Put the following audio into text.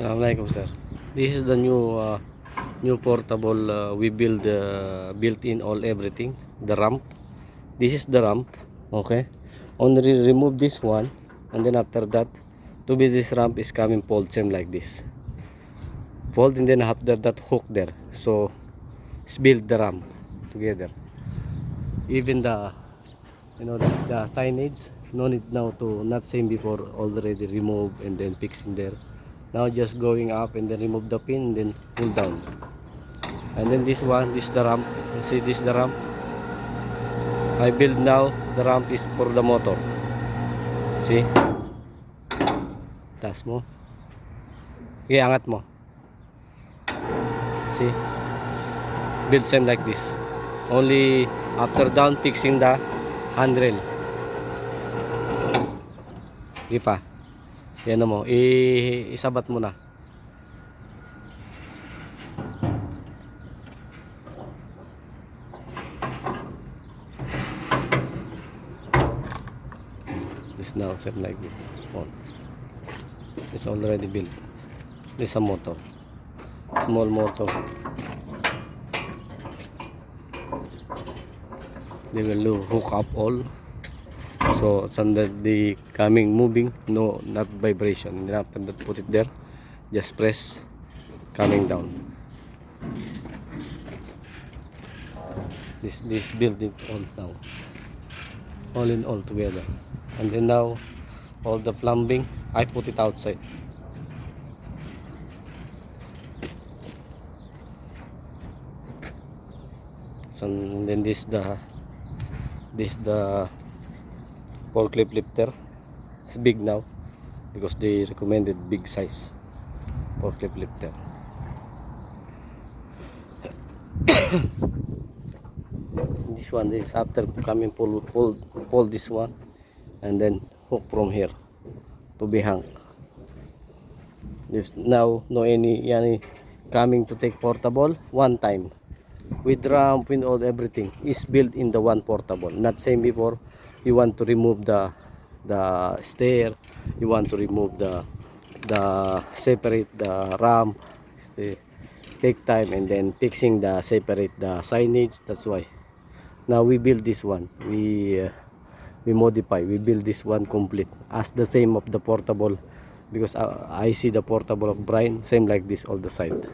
Assalamualaikum sir. This is the new portable we built in all everything. The ramp. This is the ramp. Okay. Only remove this one, and then after that, to be this ramp is coming fold same like this. Fold and then after that hook there. So it's build the ramp together. Even the this the signage. No need now to not same before already remove and then fixing there. Now just going up and then remove the pin and then pull down. And then this one, this is the ramp. You see this is the ramp. I build now, the ramp is for the motor. See? Taas mo. Okay, angat mo. See? Build same like this. Only after down fixing the handrail. Okay pa. Yan mo, isabat mo na. This now set like this. It's already built. This is a motor, small motor. They will hook up all. So it's under the moving, no, not vibration. And then after that, put it there, just press, coming down. This building all now, all in all together. And then now, all the plumbing, I put it outside. So and then this the forklift lifter. It's big now because they recommended big size forklift lifter. This one is after coming pull this one and then hook from here to be hung. There's now no any coming to take portable one time with ramp, with all everything is built in the one portable. Not same before. You want to remove the stair, you want to remove the separate the ramp, take time, and then fixing the separate the signage. That's why now we build this one, we modify, we build this one complete as the same of the portable, because I see the portable of Brian same like this all the side.